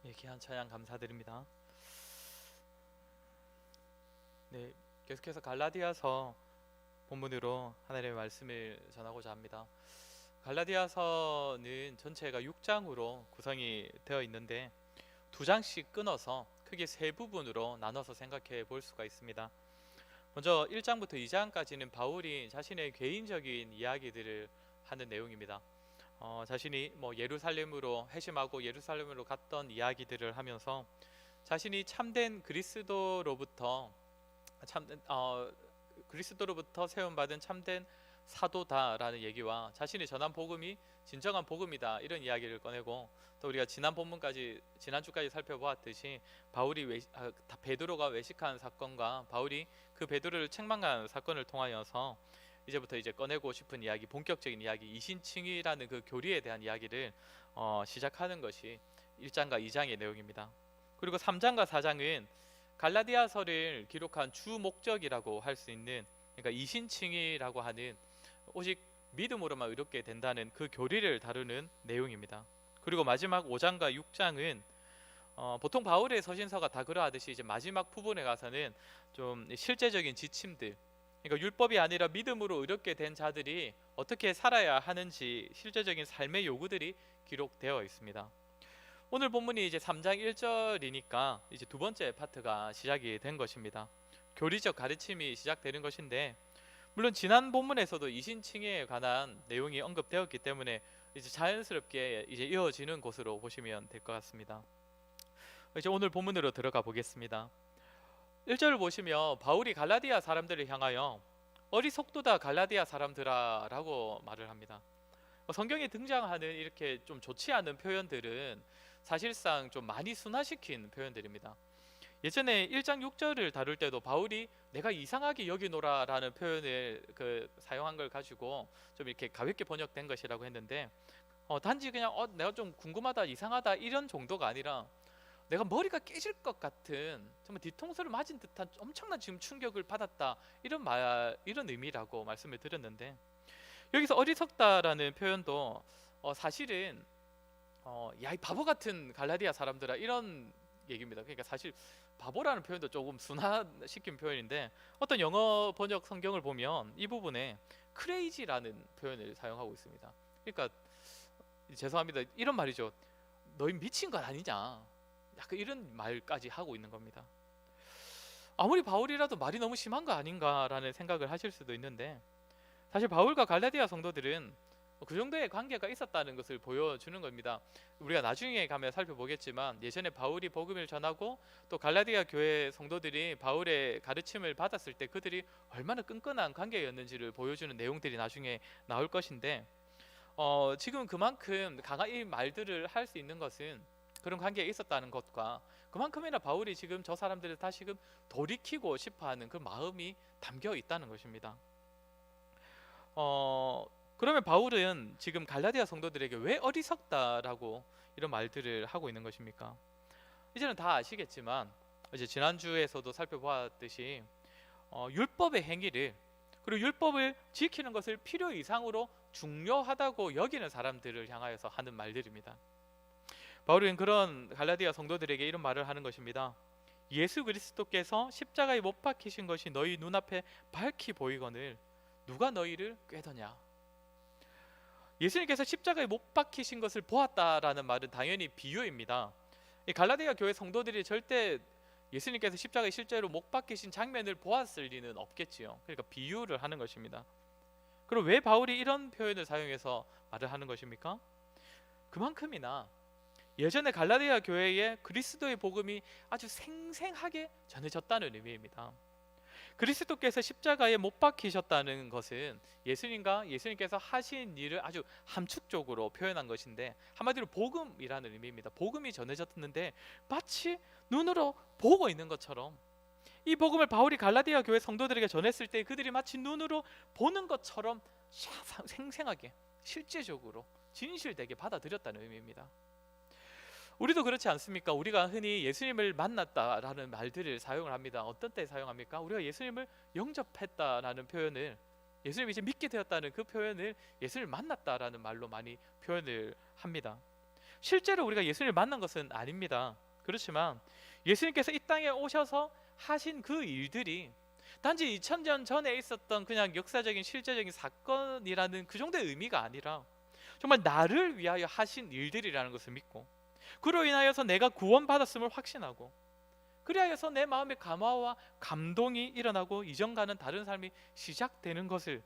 예, 귀한 찬양 감사드립니다. 네, 계속해서 갈라디아서 본문으로 하나님의 말씀을 전하고자 합니다. 갈라디아서는 전체가 6장으로 구성이 되어 있는데 두 장씩 끊어서 크게 세 부분으로 나눠서 생각해 볼 수가 있습니다. 먼저 1장부터 2장까지는 바울이 자신의 개인적인 이야기들을 하는 내용입니다. 자신이 예루살렘으로 회심하고 예루살렘으로 갔던 이야기들을 하면서 자신이 참된 그리스도로부터 세움받은 참된 사도다라는 얘기와 자신이 전한 복음이 진정한 복음이다 이런 이야기를 꺼내고, 또 우리가 지난주까지 살펴보았듯이 베드로가 외식한 사건과 바울이 그 베드로를 책망한 사건을 통하여서 이제부터 꺼내고 싶은 이야기, 본격적인 이야기, 이신칭의라는 그 교리에 대한 이야기를 시작하는 것이 1장과 2장의 내용입니다. 그리고 3장과 4장은 갈라디아서를 기록한 주 목적이라고 할 수 있는, 그러니까 이신칭의라고 하는 오직 믿음으로만 의롭게 된다는 그 교리를 다루는 내용입니다. 그리고 마지막 5장과 6장은 보통 바울의 서신서가 다 그러하듯이 이제 마지막 부분에 가서는 좀 실제적인 지침들, 그러니까 율법이 아니라 믿음으로 의롭게 된 자들이 어떻게 살아야 하는지 실제적인 삶의 요구들이 기록되어 있습니다. 오늘 본문이 이제 3장 1절이니까 이제 두 번째 파트가 시작이 된 것입니다. 교리적 가르침이 시작되는 것인데, 물론 지난 본문에서도 이신칭의에 관한 내용이 언급되었기 때문에 이제 자연스럽게 이제 이어지는 곳으로 보시면 될 것 같습니다. 이제 오늘 본문으로 들어가 보겠습니다. 1절을 보시면 바울이 갈라디아 사람들을 향하여 어리석도다 갈라디아 사람들아 라고 말을 합니다. 성경에 등장하는 이렇게 좀 좋지 않은 표현들은 사실상 좀 많이 순화시킨 표현들입니다. 예전에 1장 6절을 다룰 때도 바울이 내가 이상하게 여기노라 라는 표현을 사용한 걸 가지고 좀 이렇게 가볍게 번역된 것이라고 했는데, 단지 그냥 내가 좀 궁금하다, 이상하다 이런 정도가 아니라 내가 머리가 깨질 것 같은, 정말 뒤통수를 맞은 듯한 엄청난 지금 충격을 받았다, 이런 의미라고 말씀을 드렸는데, 여기서 어리석다라는 표현도 사실은 야, 이 바보 같은 갈라디아 사람들아 이런 얘기입니다. 그러니까 사실 바보라는 표현도 조금 순화시킨 표현인데, 어떤 영어 번역 성경을 보면 이 부분에 crazy라는 표현을 사용하고 있습니다. 그러니까 죄송합니다, 이런 말이죠. 너희 미친 것 아니냐, 약간 이런 말까지 하고 있는 겁니다. 아무리 바울이라도 말이 너무 심한 거 아닌가라는 생각을 하실 수도 있는데, 사실 바울과 갈라디아 성도들은 그 정도의 관계가 있었다는 것을 보여주는 겁니다. 우리가 나중에 가면 살펴보겠지만 예전에 바울이 복음을 전하고 또 갈라디아 교회 성도들이 바울의 가르침을 받았을 때 그들이 얼마나 끈끈한 관계였는지를 보여주는 내용들이 나중에 나올 것인데, 지금 그만큼 강한 이 말들을 할 수 있는 것은 그런 관계에 있었다는 것과 그만큼이나 바울이 지금 저 사람들을 다시금 돌이키고 싶어하는 그 마음이 담겨 있다는 것입니다. 그러면 바울은 지금 갈라디아 성도들에게 왜 어리석다라고 이런 말들을 하고 있는 것입니까? 이제는 다 아시겠지만 이제 지난주에서도 살펴보았듯이 율법의 행위를, 그리고 율법을 지키는 것을 필요 이상으로 중요하다고 여기는 사람들을 향하여서 하는 말들입니다. 바울은 그런 갈라디아 성도들에게 이런 말을 하는 것입니다. 예수 그리스도께서 십자가에 못 박히신 것이 너희 눈앞에 밝히 보이거늘 누가 너희를 꾀더냐. 예수님께서 십자가에 못 박히신 것을 보았다라는 말은 당연히 비유입니다. 이 갈라디아 교회 성도들이 절대 예수님께서 십자가에 실제로 못 박히신 장면을 보았을 리는 없겠지요. 그러니까 비유를 하는 것입니다. 그럼 왜 바울이 이런 표현을 사용해서 말을 하는 것입니까? 그만큼이나 예전에 갈라디아 교회에 그리스도의 복음이 아주 생생하게 전해졌다는 의미입니다. 그리스도께서 십자가에 못 박히셨다는 것은 예수님께서 하신 일을 아주 함축적으로 표현한 것인데, 한마디로 복음이라는 의미입니다. 복음이 전해졌는데 마치 눈으로 보고 있는 것처럼, 이 복음을 바울이 갈라디아 교회 성도들에게 전했을 때 그들이 마치 눈으로 보는 것처럼 생생하게 실제적으로 진실되게 받아들였다는 의미입니다. 우리도 그렇지 않습니까? 우리가 흔히 예수님을 만났다라는 말들을 사용을 합니다. 어떤 때 사용합니까? 우리가 예수님을 영접했다라는 표현을, 예수님이 이제 믿게 되었다는 그 표현을 예수님을 만났다라는 말로 많이 표현을 합니다. 실제로 우리가 예수님을 만난 것은 아닙니다. 그렇지만 예수님께서 이 땅에 오셔서 하신 그 일들이 단지 2000년 전에 있었던 그냥 역사적인 실제적인 사건이라는 그 정도의 의미가 아니라 정말 나를 위하여 하신 일들이라는 것을 믿고, 그로 인하여서 내가 구원받았음을 확신하고, 그리하여서 내 마음에 감화와 감동이 일어나고 이전과는 다른 삶이 시작되는 것을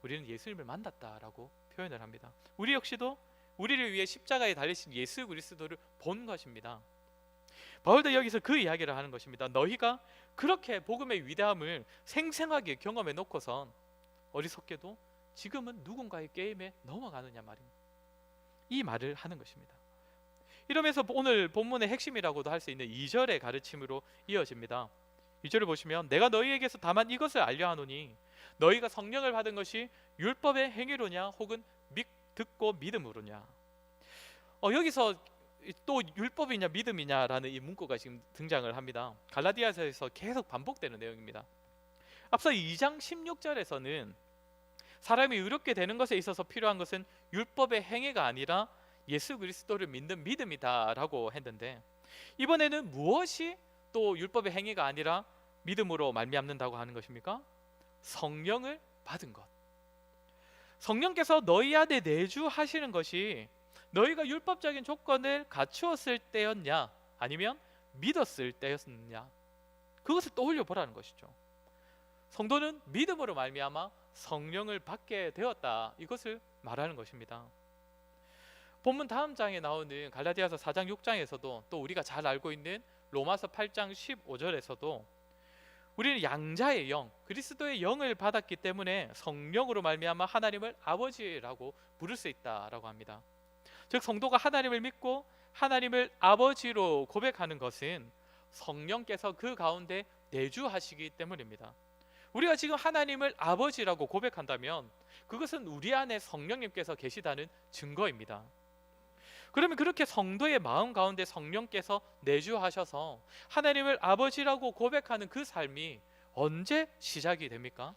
우리는 예수님을 만났다라고 표현을 합니다. 우리 역시도 우리를 위해 십자가에 달리신 예수 그리스도를 본 것입니다. 바울도 여기서 그 이야기를 하는 것입니다. 너희가 그렇게 복음의 위대함을 생생하게 경험해 놓고선 어리석게도 지금은 누군가의 게임에 넘어가느냐 말입니다. 이 말을 하는 것입니다. 이러면서 오늘 본문의 핵심이라고도 할 수 있는 2절의 가르침으로 이어집니다. 2절을 보시면 내가 너희에게서 다만 이것을 알려 하노니 너희가 성령을 받은 것이 율법의 행위로냐 혹은 듣고 믿음으로냐. 여기서 또 율법이냐 믿음이냐라는 이 문구가 지금 등장을 합니다. 갈라디아서에서 계속 반복되는 내용입니다. 앞서 2장 16절에서는 사람이 의롭게 되는 것에 있어서 필요한 것은 율법의 행위가 아니라 예수 그리스도를 믿는 믿음이다라고 했는데, 이번에는 무엇이 또 율법의 행위가 아니라 믿음으로 말미암는다고 하는 것입니까? 성령을 받은 것. 성령께서 너희 안에 내주하시는 것이 너희가 율법적인 조건을 갖추었을 때였냐 아니면 믿었을 때였느냐, 그것을 떠올려 보라는 것이죠. 성도는 믿음으로 말미암아 성령을 받게 되었다, 이것을 말하는 것입니다. 본문 다음 장에 나오는 갈라디아서 4장 6장에서도 또 우리가 잘 알고 있는 로마서 8장 15절에서도 우리는 양자의 영, 그리스도의 영을 받았기 때문에 성령으로 말미암아 하나님을 아버지라고 부를 수 있다라고 합니다. 즉 성도가 하나님을 믿고 하나님을 아버지로 고백하는 것은 성령께서 그 가운데 내주하시기 때문입니다. 우리가 지금 하나님을 아버지라고 고백한다면 그것은 우리 안에 성령님께서 계시다는 증거입니다. 그러면 그렇게 성도의 마음 가운데 성령께서 내주하셔서 하나님을 아버지라고 고백하는 그 삶이 언제 시작이 됩니까?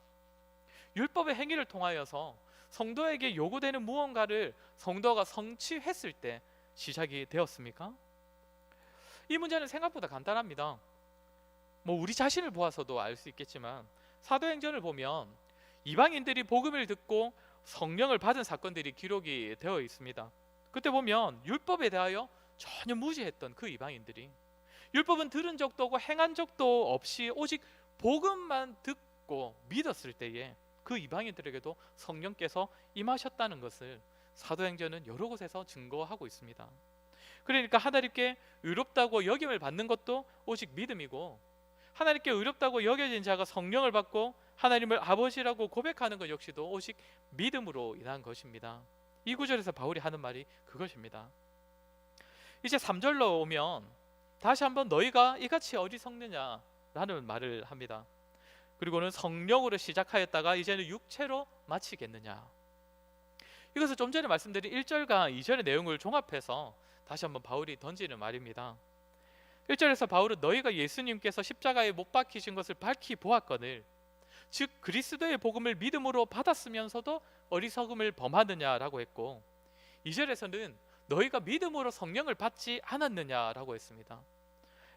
율법의 행위를 통하여서 성도에게 요구되는 무언가를 성도가 성취했을 때 시작이 되었습니까? 이 문제는 생각보다 간단합니다. 우리 자신을 보아서도 알 수 있겠지만 사도행전을 보면 이방인들이 복음을 듣고 성령을 받은 사건들이 기록이 되어 있습니다. 그때 보면 율법에 대하여 전혀 무지했던 그 이방인들이 율법은 들은 적도 없고 행한 적도 없이 오직 복음만 듣고 믿었을 때에 그 이방인들에게도 성령께서 임하셨다는 것을 사도행전은 여러 곳에서 증거하고 있습니다. 그러니까 하나님께 의롭다고 여김을 받는 것도 오직 믿음이고, 하나님께 의롭다고 여겨진 자가 성령을 받고 하나님을 아버지라고 고백하는 것 역시도 오직 믿음으로 인한 것입니다. 이 구절에서 바울이 하는 말이 그것입니다. 이제 3절로 오면 다시 한번 너희가 이같이 어리석느냐라는 말을 합니다. 그리고는 성령으로 시작하였다가 이제는 육체로 마치겠느냐. 이것을 좀 전에 말씀드린 1절과 2절의 내용을 종합해서 다시 한번 바울이 던지는 말입니다. 1절에서 바울은 너희가 예수님께서 십자가에 못 박히신 것을 밝히 보았거늘, 즉 그리스도의 복음을 믿음으로 받았으면서도 어리석음을 범하느냐라고 했고, 2절에서는 너희가 믿음으로 성령을 받지 않았느냐라고 했습니다.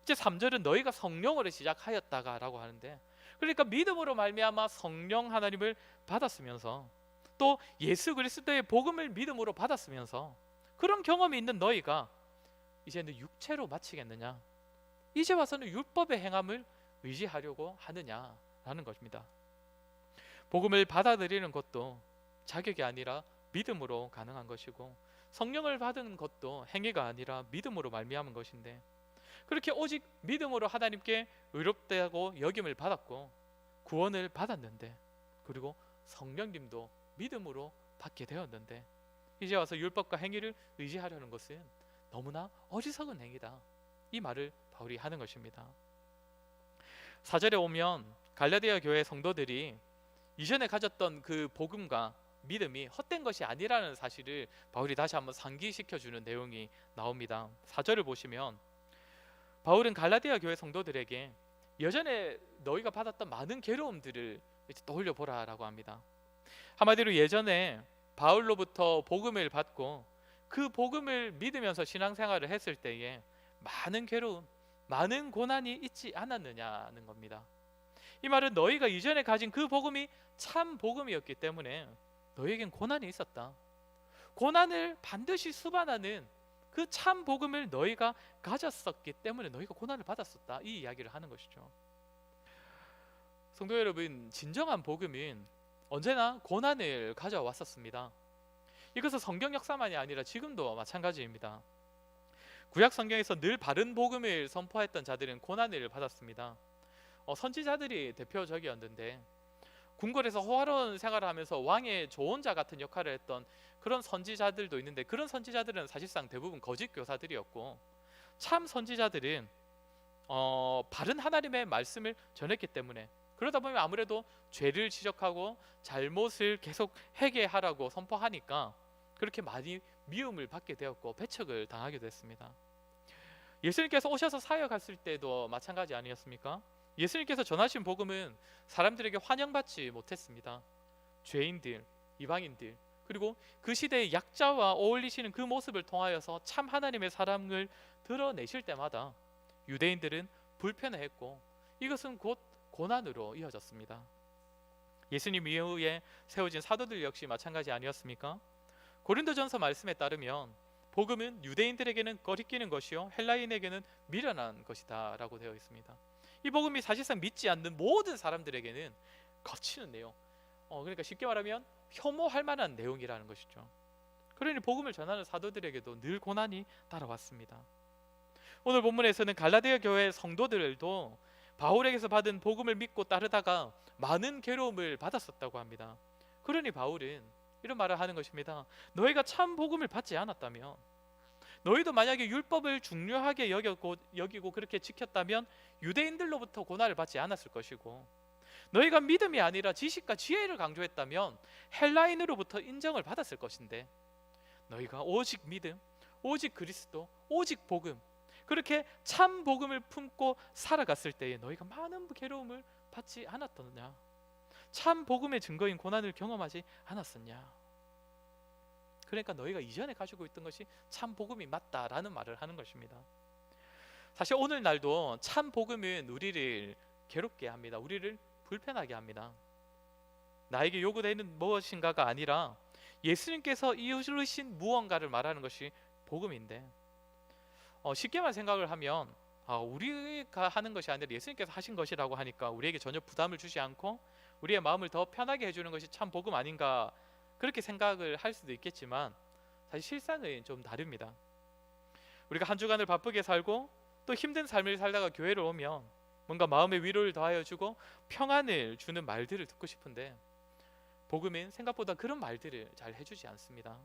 이제 3절은 너희가 성령으로 시작하였다가 라고 하는데, 그러니까 믿음으로 말미암아 성령 하나님을 받았으면서 또 예수 그리스도의 복음을 믿음으로 받았으면서 그런 경험이 있는 너희가 이제는 육체로 마치겠느냐, 이제 와서는 율법의 행함을 의지하려고 하느냐라는 것입니다. 복음을 받아들이는 것도 자격이 아니라 믿음으로 가능한 것이고, 성령을 받은 것도 행위가 아니라 믿음으로 말미암은 것인데, 그렇게 오직 믿음으로 하나님께 의롭다고 여김을 받았고 구원을 받았는데, 그리고 성령님도 믿음으로 받게 되었는데, 이제 와서 율법과 행위를 의지하려는 것은 너무나 어리석은 행위다, 이 말을 바울이 하는 것입니다. 4절에 오면 갈라디아 교회 성도들이 이전에 가졌던 그 복음과 믿음이 헛된 것이 아니라는 사실을 바울이 다시 한번 상기시켜주는 내용이 나옵니다. 4절을 보시면 바울은 갈라디아 교회 성도들에게 예전에 너희가 받았던 많은 괴로움들을 떠올려 보라라고 합니다. 한마디로 예전에 바울로부터 복음을 받고 그 복음을 믿으면서 신앙생활을 했을 때에 많은 괴로움, 많은 고난이 있지 않았느냐는 겁니다. 이 말은 너희가 이전에 가진 그 복음이 참 복음이었기 때문에 너희에겐 고난이 있었다. 고난을 반드시 수반하는 그 참 복음을 너희가 가졌었기 때문에 너희가 고난을 받았었다. 이 이야기를 하는 것이죠. 성도 여러분, 진정한 복음은 언제나 고난을 가져왔었습니다. 이것은 성경 역사만이 아니라 지금도 마찬가지입니다. 구약 성경에서 늘 바른 복음을 선포했던 자들은 고난을 받았습니다. 선지자들이 대표적이었는데 궁궐에서 호화로운 생활을 하면서 왕의 조언자 같은 역할을 했던 그런 선지자들도 있는데, 그런 선지자들은 사실상 대부분 거짓 교사들이었고, 참 선지자들은 바른 하나님의 말씀을 전했기 때문에, 그러다 보면 아무래도 죄를 지적하고 잘못을 계속 회개하라고 선포하니까 그렇게 많이 미움을 받게 되었고 배척을 당하게 됐습니다. 예수님께서 오셔서 사역했을 때도 마찬가지 아니었습니까? 예수님께서 전하신 복음은 사람들에게 환영받지 못했습니다. 죄인들, 이방인들, 그리고 그 시대의 약자와 어울리시는 그 모습을 통하여서 참 하나님의 사랑을 드러내실 때마다 유대인들은 불편해했고, 이것은 곧 고난으로 이어졌습니다. 예수님 이후에 세워진 사도들 역시 마찬가지 아니었습니까? 고린도전서 말씀에 따르면 복음은 유대인들에게는 거리끼는 것이요 헬라인에게는 미련한 것이다 라고 되어 있습니다. 이 복음이 사실상 믿지 않는 모든 사람들에게는 거치는 내용, 그러니까 쉽게 말하면 혐오할 만한 내용이라는 것이죠. 그러니 복음을 전하는 사도들에게도 늘 고난이 따라왔습니다. 오늘 본문에서는 갈라디아 교회 성도들도 바울에게서 받은 복음을 믿고 따르다가 많은 괴로움을 받았었다고 합니다. 그러니 바울은 이런 말을 하는 것입니다. 너희가 참 복음을 받지 않았다면, 너희도 만약에 율법을 중요하게 여기고 그렇게 지켰다면 유대인들로부터 고난을 받지 않았을 것이고, 너희가 믿음이 아니라 지식과 지혜를 강조했다면 헬라인으로부터 인정을 받았을 것인데, 너희가 오직 믿음, 오직 그리스도, 오직 복음, 그렇게 참 복음을 품고 살아갔을 때에 너희가 많은 괴로움을 받지 않았더냐? 참 복음의 증거인 고난을 경험하지 않았었냐? 그러니까 너희가 이전에 가지고 있던 것이 참 복음이 맞다라는 말을 하는 것입니다. 사실 오늘날도 참 복음은 우리를 괴롭게 합니다. 우리를 불편하게 합니다. 나에게 요구되는 무엇인가가 아니라 예수님께서 이루신 무언가를 말하는 것이 복음인데, 쉽게만 생각을 하면 우리가 하는 것이 아니라 예수님께서 하신 것이라고 하니까 우리에게 전혀 부담을 주지 않고 우리의 마음을 더 편하게 해주는 것이 참 복음 아닌가, 그렇게 생각을 할 수도 있겠지만 사실 실상은 좀 다릅니다. 우리가 한 주간을 바쁘게 살고 또 힘든 삶을 살다가 교회를 오면 뭔가 마음의 위로를 더하여 주고 평안을 주는 말들을 듣고 싶은데, 복음은 생각보다 그런 말들을 잘 해주지 않습니다.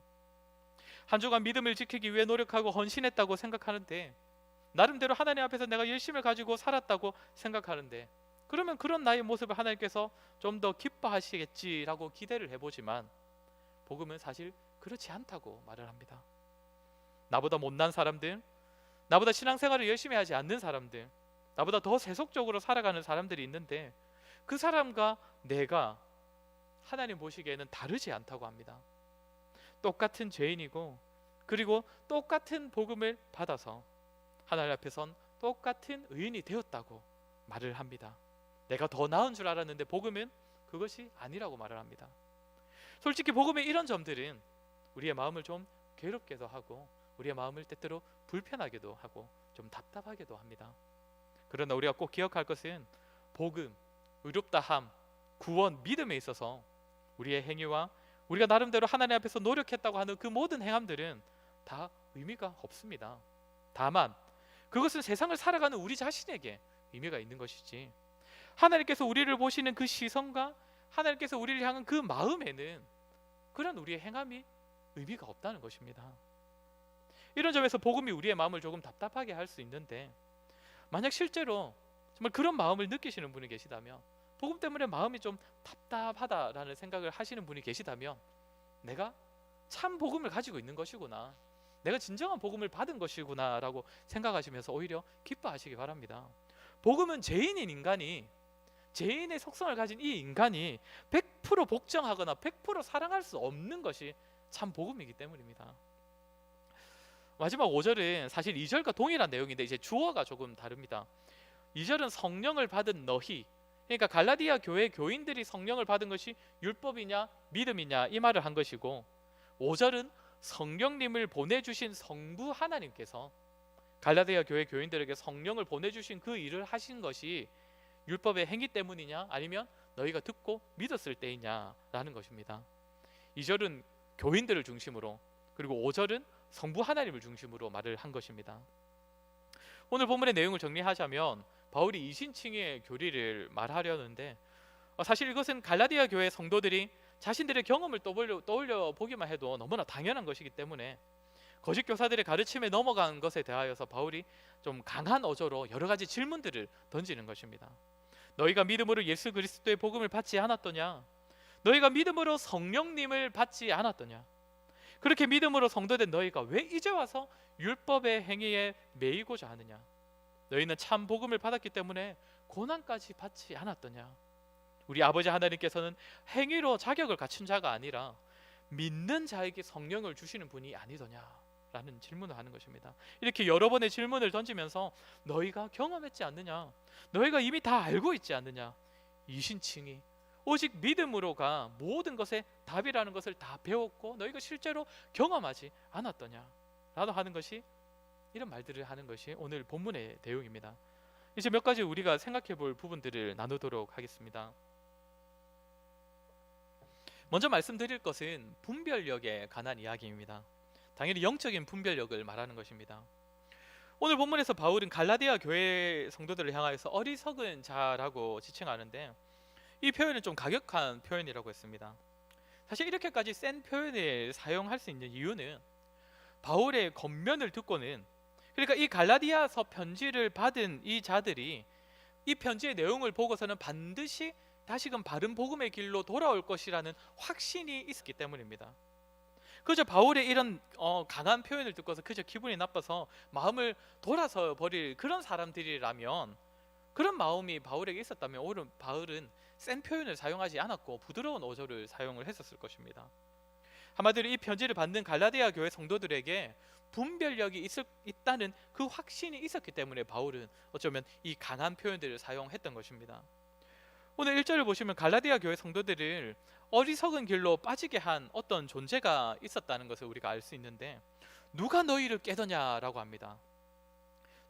한 주간 믿음을 지키기 위해 노력하고 헌신했다고 생각하는데, 나름대로 하나님 앞에서 내가 열심을 가지고 살았다고 생각하는데, 그러면 그런 나의 모습을 하나님께서 좀 더 기뻐하시겠지라고 기대를 해보지만, 복음은 사실 그렇지 않다고 말을 합니다. 나보다 못난 사람들, 나보다 신앙생활을 열심히 하지 않는 사람들, 나보다 더 세속적으로 살아가는 사람들이 있는데, 그 사람과 내가 하나님 보시기에는 다르지 않다고 합니다. 똑같은 죄인이고, 그리고 똑같은 복음을 받아서 하나님 앞에선 똑같은 의인이 되었다고 말을 합니다. 내가 더 나은 줄 알았는데 복음은 그것이 아니라고 말을 합니다. 솔직히 복음의 이런 점들은 우리의 마음을 좀 괴롭게도 하고 우리의 마음을 때때로 불편하게도 하고 좀 답답하게도 합니다. 그러나 우리가 꼭 기억할 것은 복음, 의롭다함, 구원, 믿음에 있어서 우리의 행위와 우리가 나름대로 하나님 앞에서 노력했다고 하는 그 모든 행함들은 다 의미가 없습니다. 다만 그것은 세상을 살아가는 우리 자신에게 의미가 있는 것이지, 하나님께서 우리를 보시는 그 시선과 하나님께서 우리를 향한 그 마음에는 그런 우리의 행함이 의미가 없다는 것입니다. 이런 점에서 복음이 우리의 마음을 조금 답답하게 할 수 있는데, 만약 실제로 정말 그런 마음을 느끼시는 분이 계시다면, 복음 때문에 마음이 좀 답답하다라는 생각을 하시는 분이 계시다면, 내가 참 복음을 가지고 있는 것이구나, 내가 진정한 복음을 받은 것이구나 라고 생각하시면서 오히려 기뻐하시기 바랍니다. 복음은 죄인인 인간이, 죄인의 속성을 가진 이 인간이 100% 복종하거나 100% 사랑할 수 없는 것이 참 복음이기 때문입니다. 마지막 5절은 사실 2절과 동일한 내용인데 이제 주어가 조금 다릅니다. 2절은 성령을 받은 너희, 그러니까 갈라디아 교회 교인들이 성령을 받은 것이 율법이냐 믿음이냐 이 말을 한 것이고, 5절은 성령님을 보내주신 성부 하나님께서 갈라디아 교회 교인들에게 성령을 보내주신 그 일을 하신 것이 율법의 행위 때문이냐 아니면 너희가 듣고 믿었을 때이냐라는 것입니다. 2절은 교인들을 중심으로, 그리고 5절은 성부 하나님을 중심으로 말을 한 것입니다. 오늘 본문의 내용을 정리하자면 바울이 이신칭의 교리를 말하려는데, 사실 이것은 갈라디아 교회 성도들이 자신들의 경험을 떠올려 보기만 해도 너무나 당연한 것이기 때문에 거짓 교사들의 가르침에 넘어간 것에 대하여서 바울이 좀 강한 어조로 여러 가지 질문들을 던지는 것입니다. 너희가 믿음으로 예수 그리스도의 복음을 받지 않았더냐? 너희가 믿음으로 성령님을 받지 않았더냐? 그렇게 믿음으로 성도된 너희가 왜 이제 와서 율법의 행위에 매이고자 하느냐? 너희는 참 복음을 받았기 때문에 고난까지 받지 않았더냐? 우리 아버지 하나님께서는 행위로 자격을 갖춘 자가 아니라 믿는 자에게 성령을 주시는 분이 아니더냐? 라는 질문을 하는 것입니다. 이렇게 여러 번의 질문을 던지면서 너희가 경험했지 않느냐? 너희가 이미 다 알고 있지 않느냐? 이신칭이 오직 믿음으로가 모든 것의 답이라는 것을 다 배웠고 너희가 실제로 경험하지 않았더냐? 라도 하는 것이, 이런 말들을 하는 것이 오늘 본문의 내용입니다. 이제 몇 가지 우리가 생각해 볼 부분들을 나누도록 하겠습니다. 먼저 말씀드릴 것은 분별력에 관한 이야기입니다. 당연히 영적인 분별력을 말하는 것입니다. 오늘 본문에서 바울은 갈라디아 교회 성도들을 향하여서 어리석은 자라고 지칭하는데, 이 표현은 좀 가격한 표현이라고 했습니다. 사실 이렇게까지 센 표현을 사용할 수 있는 이유는 바울의 겉면을 듣고는, 그러니까 이 갈라디아서 편지를 받은 이 자들이 이 편지의 내용을 보고서는 반드시 다시금 바른 복음의 길로 돌아올 것이라는 확신이 있었기 때문입니다. 그저 바울의 이런 강한 표현을 듣고서 그저 기분이 나빠서 마음을 돌아서 버릴 그런 사람들이라면, 그런 마음이 바울에게 있었다면 오히려 바울은 센 표현을 사용하지 않았고 부드러운 어조를 사용을 했었을 것입니다. 한마디로 이 편지를 받는 갈라디아 교회 성도들에게 분별력이 있다는 그 확신이 있었기 때문에 바울은 어쩌면 이 강한 표현들을 사용했던 것입니다. 오늘 1절을 보시면 갈라디아 교회 성도들을 어리석은 길로 빠지게 한 어떤 존재가 있었다는 것을 우리가 알 수 있는데, 누가 너희를 깨더냐라고 합니다.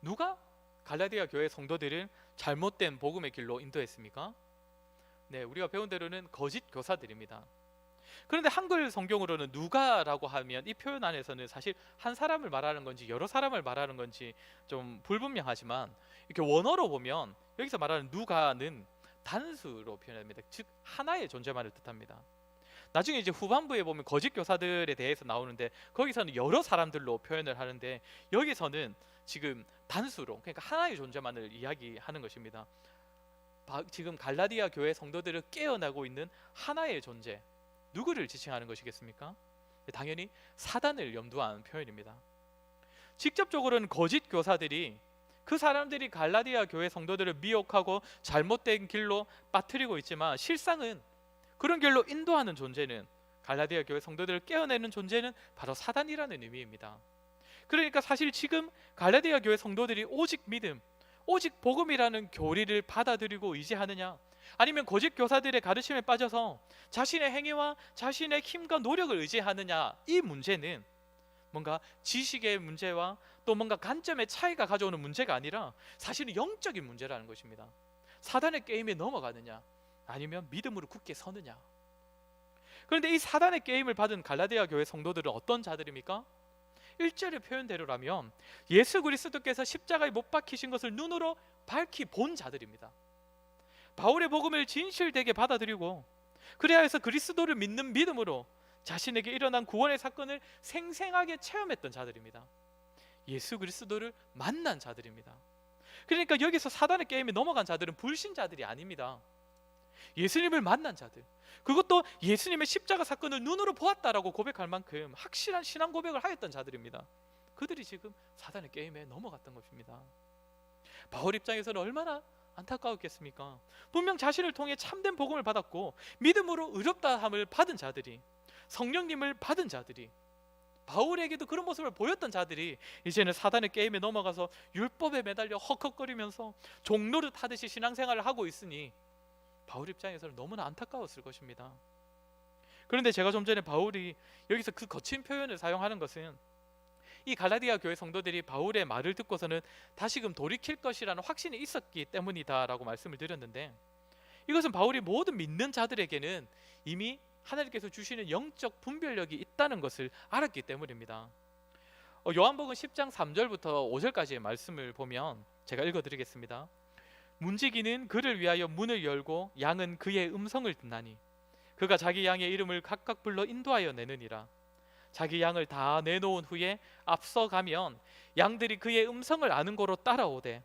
누가 갈라디아 교회 성도들을 잘못된 복음의 길로 인도했습니까? 네, 우리가 배운 대로는 거짓 교사들입니다. 그런데 한글 성경으로는 누가라고 하면 이 표현 안에서는 사실 한 사람을 말하는 건지 여러 사람을 말하는 건지 좀 불분명하지만, 이렇게 원어로 보면 여기서 말하는 누가는 단수로 표현합니다. 즉 하나의 존재만을 뜻합니다. 나중에 이제 후반부에 보면 거짓 교사들에 대해서 나오는데 거기서는 여러 사람들로 표현을 하는데, 여기서는 지금 단수로, 그러니까 하나의 존재만을 이야기하는 것입니다. 지금 갈라디아 교회 성도들을 깨어나고 있는 하나의 존재, 누구를 지칭하는 것이겠습니까? 당연히 사단을 염두한 표현입니다. 직접적으로는 거짓 교사들이, 그 사람들이 갈라디아 교회 성도들을 미혹하고 잘못된 길로 빠뜨리고 있지만, 실상은 그런 길로 인도하는 존재는, 갈라디아 교회 성도들을 깨어내는 존재는 바로 사단이라는 의미입니다. 그러니까 사실 지금 갈라디아 교회 성도들이 오직 믿음, 오직 복음이라는 교리를 받아들이고 의지하느냐, 아니면 거짓 교사들의 가르침에 빠져서 자신의 행위와 자신의 힘과 노력을 의지하느냐, 이 문제는 뭔가 지식의 문제와 또 뭔가 관점의 차이가 가져오는 문제가 아니라 사실은 영적인 문제라는 것입니다. 사단의 게임에 넘어가느냐 아니면 믿음으로 굳게 서느냐. 그런데 이 사단의 게임을 받은 갈라디아 교회 성도들은 어떤 자들입니까? 1절의 표현대로라면 예수 그리스도께서 십자가에 못 박히신 것을 눈으로 밝히 본 자들입니다. 바울의 복음을 진실되게 받아들이고 그래야 해서 그리스도를 믿는 믿음으로 자신에게 일어난 구원의 사건을 생생하게 체험했던 자들입니다. 예수 그리스도를 만난 자들입니다. 그러니까 여기서 사단의 게임에 넘어간 자들은 불신자들이 아닙니다. 예수님을 만난 자들, 그것도 예수님의 십자가 사건을 눈으로 보았다라고 고백할 만큼 확실한 신앙 고백을 하였던 자들입니다. 그들이 지금 사단의 게임에 넘어갔던 것입니다. 바울 입장에서는 얼마나 안타까웠겠습니까? 분명 자신을 통해 참된 복음을 받았고 믿음으로 의롭다함을 받은 자들이, 성령님을 받은 자들이 바울에게도 그런 모습을 보였던 자들이 이제는 사단의 게임에 넘어가서 율법에 매달려 헉헉거리면서 종노릇 하듯이 신앙생활을 하고 있으니 바울 입장에서는 너무나 안타까웠을 것입니다. 그런데 제가 좀 전에 바울이 여기서 그 거친 표현을 사용하는 것은 이 갈라디아 교회 성도들이 바울의 말을 듣고서는 다시금 돌이킬 것이라는 확신이 있었기 때문이다라고 말씀을 드렸는데, 이것은 바울이 모든 믿는 자들에게는 이미 하나님께서 주시는 영적 분별력이 있다는 것을 알았기 때문입니다. 요한복음 10장 3절부터 5절까지의 말씀을 보면 제가 읽어드리겠습니다. 문지기는 그를 위하여 문을 열고 양은 그의 음성을 듣나니 그가 자기 양의 이름을 각각 불러 인도하여 내느니라. 자기 양을 다 내놓은 후에 앞서가면 양들이 그의 음성을 아는 고로 따라오되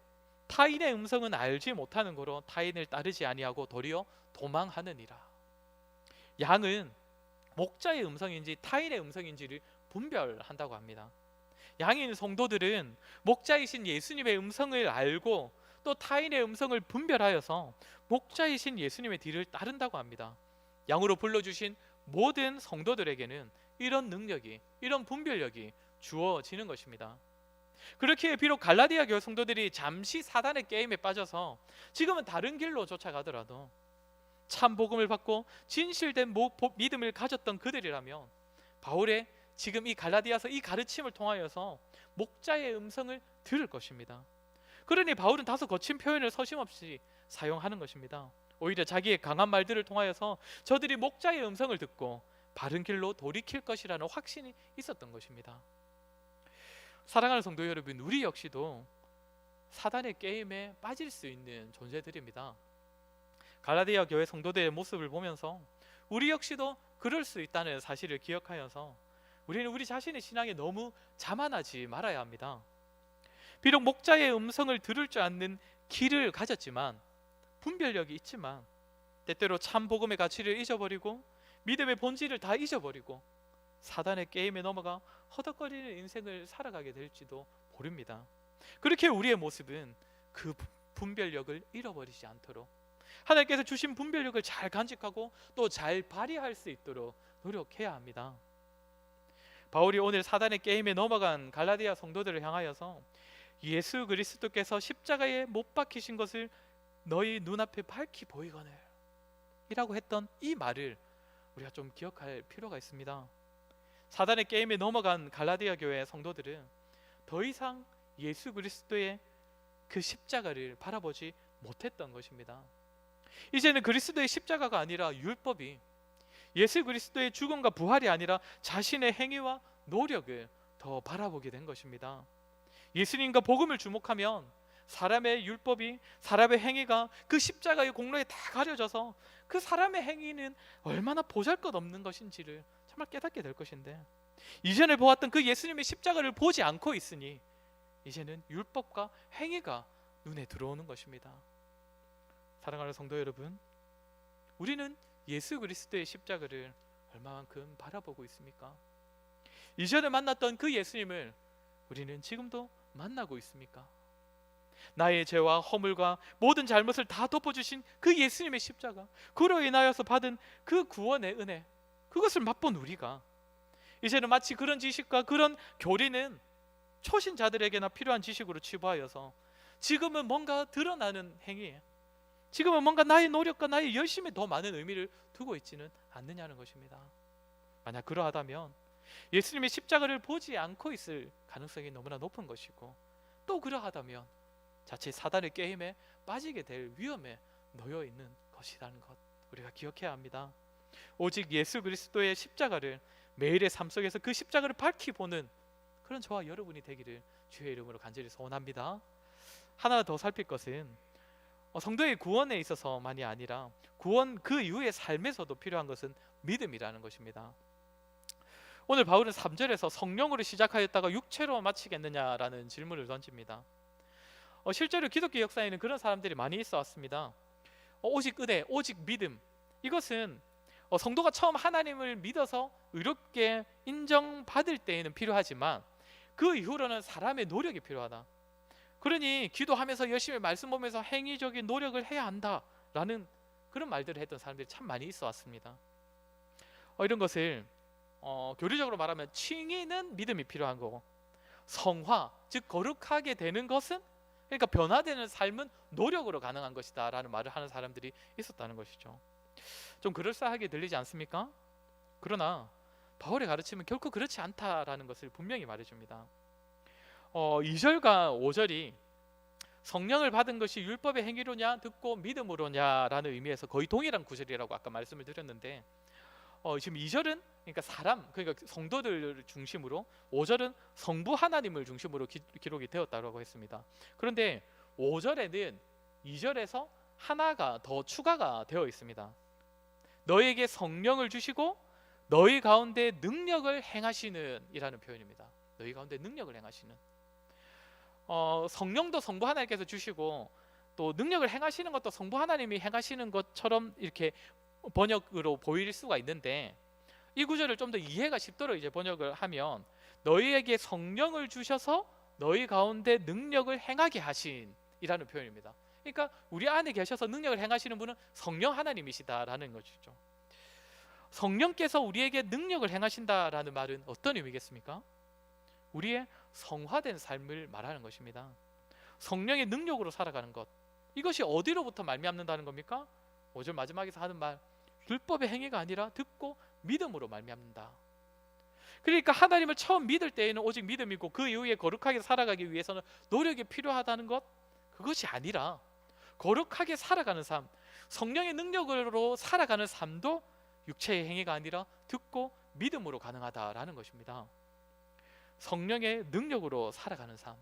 타인의 음성은 알지 못하는 고로 타인을 따르지 아니하고 도리어 도망하느니라. 양은 목자의 음성인지 타인의 음성인지를 분별한다고 합니다. 양인 성도들은 목자이신 예수님의 음성을 알고 또 타인의 음성을 분별하여서 목자이신 예수님의 뒤를 따른다고 합니다. 양으로 불러주신 모든 성도들에게는 이런 능력이, 이런 분별력이 주어지는 것입니다. 그렇게 비록 갈라디아 교회 성도들이 잠시 사단의 게임에 빠져서 지금은 다른 길로 쫓아가더라도 참 복음을 받고 진실된 믿음을 가졌던 그들이라면 바울의 지금 이 갈라디아서 이 가르침을 통하여서 목자의 음성을 들을 것입니다. 그러니 바울은 다소 거친 표현을 서심없이 사용하는 것입니다. 오히려 자기의 강한 말들을 통하여서 저들이 목자의 음성을 듣고 바른 길로 돌이킬 것이라는 확신이 있었던 것입니다. 사랑하는 성도 여러분, 우리 역시도 사단의 게임에 빠질 수 있는 존재들입니다. 갈라디아 교회 성도들의 모습을 보면서 우리 역시도 그럴 수 있다는 사실을 기억하여서 우리는 우리 자신의 신앙에 너무 자만하지 말아야 합니다. 비록 목자의 음성을 들을 줄 아는 귀를 가졌지만, 분별력이 있지만 때때로 참 복음의 가치를 잊어버리고 믿음의 본질을 다 잊어버리고 사단의 게임에 넘어가 허덕거리는 인생을 살아가게 될지도 모릅니다. 그렇게 우리의 모습은 그 분별력을 잃어버리지 않도록 하나님께서 주신 분별력을 잘 간직하고 또 잘 발휘할 수 있도록 노력해야 합니다. 바울이 오늘 사단의 게임에 넘어간 갈라디아 성도들을 향하여서 예수 그리스도께서 십자가에 못 박히신 것을 너희 눈앞에 밝히 보이거늘 이라고 했던 이 말을 우리가 좀 기억할 필요가 있습니다. 사단의 게임에 넘어간 갈라디아 교회 성도들은 더 이상 예수 그리스도의 그 십자가를 바라보지 못했던 것입니다. 이제는 그리스도의 십자가가 아니라 율법이, 예수 그리스도의 죽음과 부활이 아니라 자신의 행위와 노력을 더 바라보게 된 것입니다. 예수님과 복음을 주목하면 사람의 율법이, 사람의 행위가 그 십자가의 공로에 다 가려져서 그 사람의 행위는 얼마나 보잘것없는 것인지를 정말 깨닫게 될 것인데, 이전에 보았던 그 예수님의 십자가를 보지 않고 있으니 이제는 율법과 행위가 눈에 들어오는 것입니다. 사랑하는 성도 여러분, 우리는 예수 그리스도의 십자가를 얼마만큼 바라보고 있습니까? 이전에 만났던 그 예수님을 우리는 지금도 만나고 있습니까? 나의 죄와 허물과 모든 잘못을 다 덮어주신 그 예수님의 십자가, 그로 인하여서 받은 그 구원의 은혜, 그것을 맛본 우리가 이제는 마치 그런 지식과 그런 교리는 초신자들에게나 필요한 지식으로 치부하여서 지금은 뭔가 드러나는 행위, 지금은 뭔가 나의 노력과 나의 열심에 더 많은 의미를 두고 있지는 않느냐는 것입니다. 만약 그러하다면 예수님의 십자가를 보지 않고 있을 가능성이 너무나 높은 것이고, 또 그러하다면 자칫 사단의 게임에 빠지게 될 위험에 놓여 있는 것이라는 것 우리가 기억해야 합니다. 오직 예수 그리스도의 십자가를 매일의 삶 속에서 그 십자가를 밝히 보는 그런 저와 여러분이 되기를 주의 이름으로 간절히 소원합니다. 하나 더 살필 것은 성도의 구원에 있어서만이 아니라 구원 그 이후의 삶에서도 필요한 것은 믿음이라는 것입니다. 오늘 바울은 3절에서 성령으로 시작하였다가 육체로 마치겠느냐라는 질문을 던집니다. 실제로 기독교 역사에는 그런 사람들이 많이 있어 왔습니다. 오직 은혜, 오직 믿음, 이것은 성도가 처음 하나님을 믿어서 의롭게 인정받을 때에는 필요하지만 그 이후로는 사람의 노력이 필요하다. 그러니 기도하면서 열심히 말씀 보면서 행위적인 노력을 해야 한다라는 그런 말들을 했던 사람들이 참 많이 있어 왔습니다. 이런 것을 교리적으로 말하면 칭의는 믿음이 필요한 거고, 성화, 즉 거룩하게 되는 것은, 그러니까 변화되는 삶은 노력으로 가능한 것이다 라는 말을 하는 사람들이 있었다는 것이죠. 좀 그럴싸하게 들리지 않습니까? 그러나 바울의 가르침은 결코 그렇지 않다라는 것을 분명히 말해줍니다. 2절과 5절이 성령을 받은 것이 율법의 행위로냐 듣고 믿음으로냐라는 의미에서 거의 동일한 구절이라고 아까 말씀을 드렸는데, 지금 2절은 그러니까 사람, 그러니까 성도들을 중심으로, 5절은 성부 하나님을 중심으로 기록이 되었다고 했습니다. 그런데 5절에는 2절에서 하나가 더 추가가 되어 있습니다. 너에게 성령을 주시고 너희 가운데 능력을 행하시는 이라는 표현입니다. 너희 가운데 능력을 행하시는, 성령도 성부 하나님께서 주시고 또 능력을 행하시는 것도 성부 하나님이 행하시는 것처럼 이렇게 번역으로 보일 수가 있는데, 이 구절을 좀 더 이해가 쉽도록 이제 번역을 하면 너희에게 성령을 주셔서 너희 가운데 능력을 행하게 하신 이라는 표현입니다. 그러니까 우리 안에 계셔서 능력을 행하시는 분은 성령 하나님이시다라는 것이죠. 성령께서 우리에게 능력을 행하신다라는 말은 어떤 의미겠습니까? 우리의 성화된 삶을 말하는 것입니다. 성령의 능력으로 살아가는 것, 이것이 어디로부터 말미암는다는 겁니까? 5절 마지막에서 하는 말, 율법의 행위가 아니라 듣고 믿음으로 말미암는다. 그러니까 하나님을 처음 믿을 때에는 오직 믿음이고 그 이후에 거룩하게 살아가기 위해서는 노력이 필요하다는 것, 그것이 아니라 거룩하게 살아가는 삶, 성령의 능력으로 살아가는 삶도 육체의 행위가 아니라 듣고 믿음으로 가능하다라는 것입니다. 성령의 능력으로 살아가는 삶,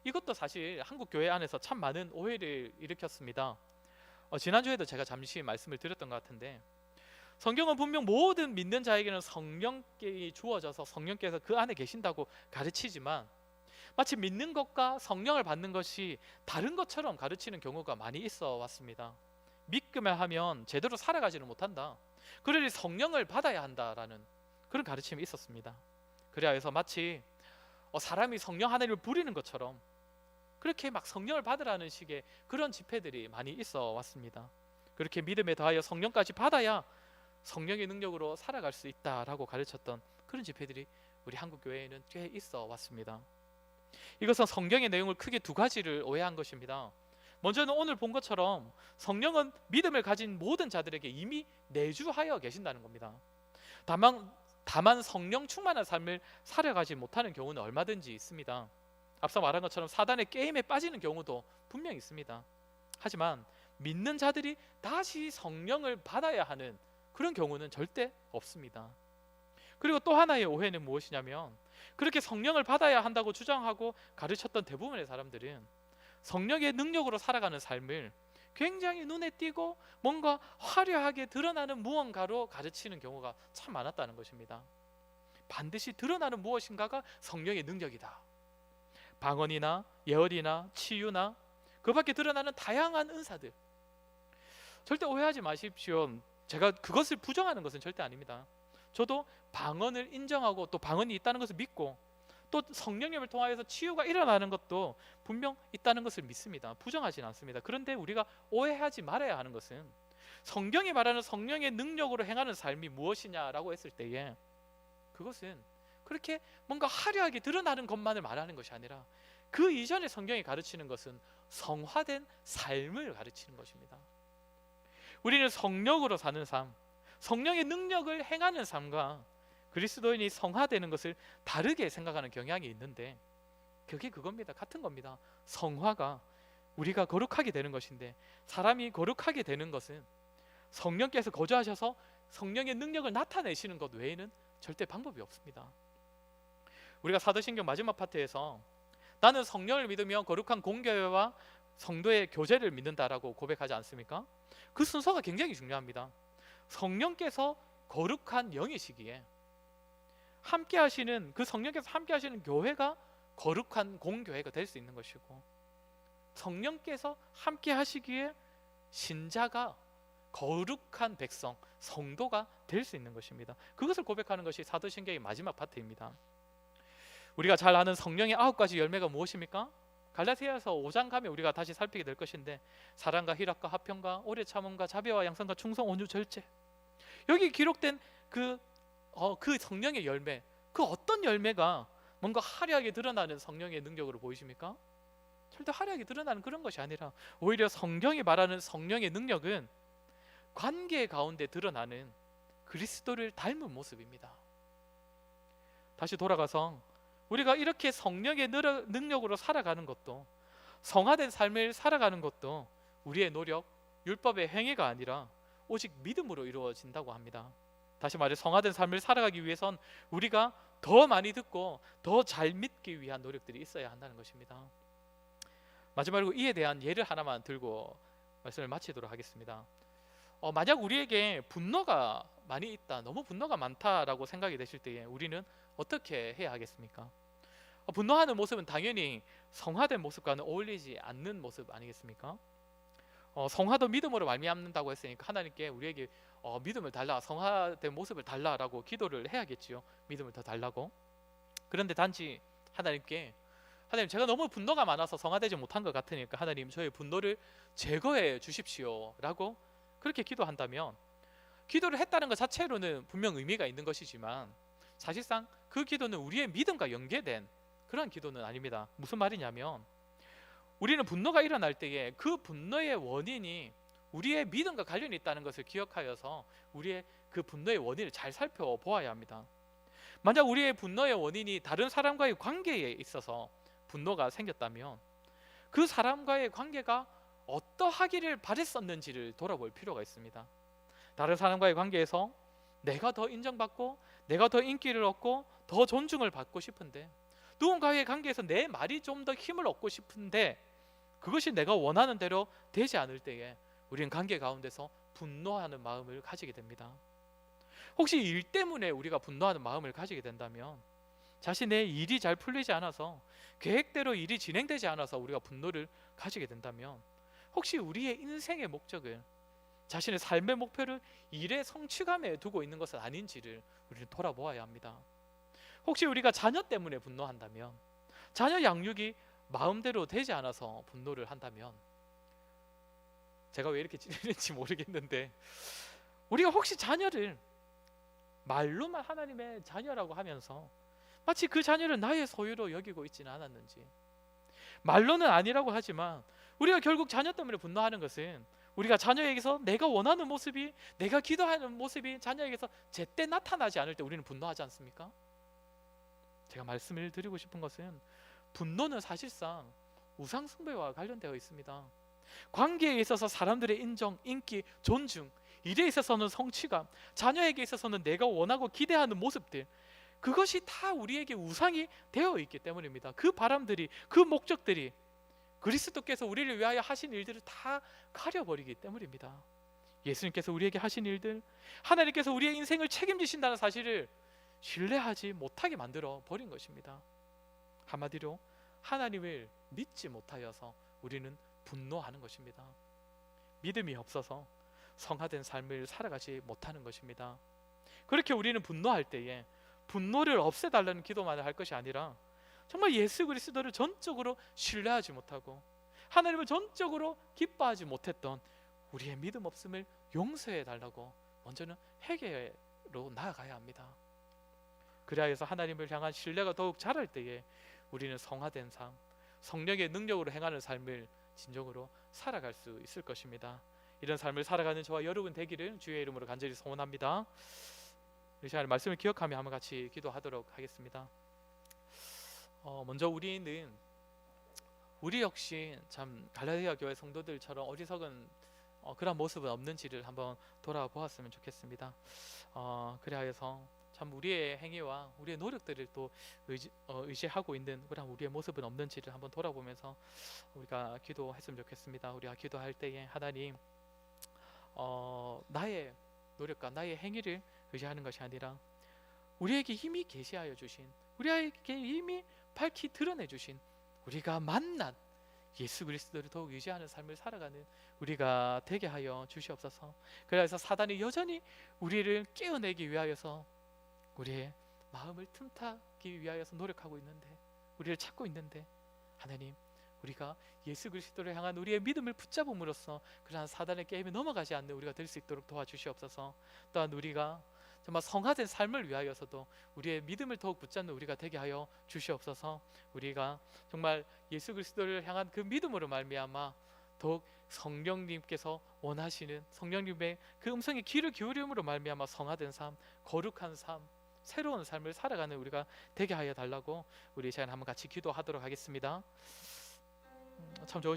이것도 사실 한국 교회 안에서 참 많은 오해를 일으켰습니다. 지난주에도 제가 잠시 말씀을 드렸던 것 같은데, 성경은 분명 모든 믿는 자에게는 성령께 주어져서 성령께서 그 안에 계신다고 가르치지만, 마치 믿는 것과 성령을 받는 것이 다른 것처럼 가르치는 경우가 많이 있어 왔습니다. 믿기만 하면 제대로 살아가지는 못한다, 그러니 성령을 받아야 한다라는 그런 가르침이 있었습니다. 그래야 해서 마치 사람이 성령 하나님을 부리는 것처럼 그렇게 막 성령을 받으라는 식의 그런 집회들이 많이 있어 왔습니다. 그렇게 믿음에 더하여 성령까지 받아야 성령의 능력으로 살아갈 수 있다라고 가르쳤던 그런 집회들이 우리 한국 교회에는 꽤 있어 왔습니다. 이것은 성경의 내용을 크게 두 가지를 오해한 것입니다. 먼저는 오늘 본 것처럼 성령은 믿음을 가진 모든 자들에게 이미 내주하여 계신다는 겁니다. 다만 성령 충만한 삶을 살아가지 못하는 경우는 얼마든지 있습니다. 앞서 말한 것처럼 사단의 게임에 빠지는 경우도 분명히 있습니다. 하지만 믿는 자들이 다시 성령을 받아야 하는 그런 경우는 절대 없습니다. 그리고 또 하나의 오해는 무엇이냐면, 그렇게 성령을 받아야 한다고 주장하고 가르쳤던 대부분의 사람들은 성령의 능력으로 살아가는 삶을 굉장히 눈에 띄고 뭔가 화려하게 드러나는 무언가로 가르치는 경우가 참 많았다는 것입니다. 반드시 드러나는 무엇인가가 성령의 능력이다. 방언이나 예언이나 치유나 그 밖에 드러나는 다양한 은사들, 절대 오해하지 마십시오. 제가 그것을 부정하는 것은 절대 아닙니다. 저도 방언을 인정하고 또 방언이 있다는 것을 믿고 또 성령님을 통하여서 치유가 일어나는 것도 분명 있다는 것을 믿습니다. 부정하지는 않습니다. 그런데 우리가 오해하지 말아야 하는 것은 성경이 말하는 성령의 능력으로 행하는 삶이 무엇이냐라고 했을 때에, 그것은 그렇게 뭔가 화려하게 드러나는 것만을 말하는 것이 아니라 그 이전에 성경이 가르치는 것은 성화된 삶을 가르치는 것입니다. 우리는 성령으로 사는 삶, 성령의 능력을 행하는 삶과 그리스도인이 성화되는 것을 다르게 생각하는 경향이 있는데, 그게 그겁니다. 같은 겁니다. 성화가 우리가 거룩하게 되는 것인데, 사람이 거룩하게 되는 것은 성령께서 거주하셔서 성령의 능력을 나타내시는 것 외에는 절대 방법이 없습니다. 우리가 사도신경 마지막 파트에서 나는 성령을 믿으며 거룩한 공교회와 성도의 교제를 믿는다라고 고백하지 않습니까? 그 순서가 굉장히 중요합니다. 성령께서 거룩한 영이시기에 함께 하시는, 그 성령께서 함께 하시는 교회가 거룩한 공교회가 될 수 있는 것이고, 성령께서 함께 하시기에 신자가 거룩한 백성, 성도가 될 수 있는 것입니다. 그것을 고백하는 것이 사도신경의 마지막 파트입니다. 우리가 잘 아는 성령의 9가지 열매가 무엇입니까? 갈라디아서 5장 가면 우리가 다시 살피게 될 것인데, 사랑과 희락과 화평과 오래 참음과 자비와 양선과 충성, 온유, 절제, 여기 기록된 그 그 성령의 열매, 그 어떤 열매가 뭔가 화려하게 드러나는 성령의 능력으로 보이십니까? 절대 화려하게 드러나는 그런 것이 아니라 오히려 성경이 말하는 성령의 능력은 관계 가운데 드러나는 그리스도를 닮은 모습입니다. 다시 돌아가서 우리가 이렇게 성령의 능력으로 살아가는 것도, 성화된 삶을 살아가는 것도 우리의 노력, 율법의 행위가 아니라 오직 믿음으로 이루어진다고 합니다. 다시 말해 성화된 삶을 살아가기 위해선 우리가 더 많이 듣고 더 잘 믿기 위한 노력들이 있어야 한다는 것입니다. 마지막으로 이에 대한 예를 하나만 들고 말씀을 마치도록 하겠습니다. 만약 우리에게 분노가 많이 있다, 너무 분노가 많다라고 생각이 되실 때에 우리는 어떻게 해야 하겠습니까? 분노하는 모습은 당연히 성화된 모습과는 어울리지 않는 모습 아니겠습니까? 성화도 믿음으로 말미암는다고 했으니까 하나님께 우리에게 믿음을 달라, 성화된 모습을 달라라고 기도를 해야겠지요. 믿음을 더 달라고. 그런데 단지 하나님께, 하나님 제가 너무 분노가 많아서 성화되지 못한 것 같으니까 하나님 저의 분노를 제거해 주십시오 라고 그렇게 기도한다면, 기도를 했다는 것 자체로는 분명 의미가 있는 것이지만 사실상 그 기도는 우리의 믿음과 연계된 그런 기도는 아닙니다. 무슨 말이냐면, 우리는 분노가 일어날 때에 그 분노의 원인이 우리의 믿음과 관련이 있다는 것을 기억하여서 우리의 그 분노의 원인을 잘 살펴보아야 합니다. 만약 우리의 분노의 원인이 다른 사람과의 관계에 있어서 분노가 생겼다면 그 사람과의 관계가 어떠하기를 바랬었는지를 돌아볼 필요가 있습니다. 다른 사람과의 관계에서 내가 더 인정받고 내가 더 인기를 얻고 더 존중을 받고 싶은데, 누군가의 관계에서 내 말이 좀 더 힘을 얻고 싶은데 그것이 내가 원하는 대로 되지 않을 때에 우리는 관계 가운데서 분노하는 마음을 가지게 됩니다. 혹시 일 때문에 우리가 분노하는 마음을 가지게 된다면, 자신의 일이 잘 풀리지 않아서 계획대로 일이 진행되지 않아서 우리가 분노를 가지게 된다면, 혹시 우리의 인생의 목적을, 자신의 삶의 목표를 일의 성취감에 두고 있는 것은 아닌지를 우리는 돌아보아야 합니다. 혹시 우리가 자녀 때문에 분노한다면, 자녀 양육이 마음대로 되지 않아서 분노를 한다면, 제가 왜 이렇게 찌르는지 모르겠는데 우리가 혹시 자녀를 말로만 하나님의 자녀라고 하면서 마치 그 자녀를 나의 소유로 여기고 있지는 않았는지, 말로는 아니라고 하지만 우리가 결국 자녀 때문에 분노하는 것은 우리가 자녀에게서 내가 원하는 모습이, 내가 기도하는 모습이 자녀에게서 제때 나타나지 않을 때 우리는 분노하지 않습니까? 제가 말씀을 드리고 싶은 것은, 분노는 사실상 우상숭배와 관련되어 있습니다. 관계에 있어서 사람들의 인정, 인기, 존중, 일에 있어서는 성취감, 자녀에게 있어서는 내가 원하고 기대하는 모습들, 그것이 다 우리에게 우상이 되어 있기 때문입니다. 그 바람들이, 그 목적들이 그리스도께서 우리를 위하여 하신 일들을 다 가려버리기 때문입니다. 예수님께서 우리에게 하신 일들, 하나님께서 우리의 인생을 책임지신다는 사실을 신뢰하지 못하게 만들어 버린 것입니다. 한마디로 하나님을 믿지 못하여서 우리는 분노하는 것입니다. 믿음이 없어서 성화된 삶을 살아가지 못하는 것입니다. 그렇게 우리는 분노할 때에 분노를 없애달라는 기도만을 할 것이 아니라 정말 예수 그리스도를 전적으로 신뢰하지 못하고 하나님을 전적으로 기뻐하지 못했던 우리의 믿음 없음을 용서해 달라고 먼저는 회개로 나아가야 합니다. 그래야 해서 하나님을 향한 신뢰가 더욱 자랄 때에 우리는 성화된 삶, 성령의 능력으로 행하는 삶을 진정으로 살아갈 수 있을 것입니다. 이런 삶을 살아가는 저와 여러분 되기를 주의 이름으로 간절히 소원합니다. 이 시간에 말씀을 기억하며 한번 같이 기도하도록 하겠습니다. 먼저 우리 역시 참 갈라디아 교회 성도들처럼 어리석은 그런 모습은 없는지를 한번 돌아보았으면 좋겠습니다. 그래야 해서 참 우리의 행위와 우리의 노력들을 또 의지하고 있는 그런 우리의 모습은 없는지를 한번 돌아보면서 우리가 기도했으면 좋겠습니다. 우리가 기도할 때에 하나님, 나의 노력과 나의 행위를 의지하는 것이 아니라 우리에게 이미 계시하여 주신, 우리에게 이미 밝히 드러내 주신, 우리가 만난 예수 그리스도를 더욱 의지하는 삶을 살아가는 우리가 되게 하여 주시옵소서. 그래서 사단이 여전히 우리를 깨어내기 위하여서 우리의 마음을 틈타기 위하여서 노력하고 있는데, 우리를 찾고 있는데, 하나님, 우리가 예수 그리스도를 향한 우리의 믿음을 붙잡음으로써 그러한 사단의 게임에 넘어가지 않는 우리가 될 수 있도록 도와주시옵소서. 또한 우리가 정말 성화된 삶을 위하여서도 우리의 믿음을 더욱 붙잡는 우리가 되게 하여 주시옵소서. 우리가 정말 예수 그리스도를 향한 그 믿음으로 말미암아 더욱 성령님께서 원하시는 성령님의 그 음성에 귀를 기울임으로 말미암아 성화된 삶, 거룩한 삶, 새로운 삶을 살아가는 우리가 되게 하여 달라고 우리 이 시간 한번 같이 기도하도록 하겠습니다. 참 좋으신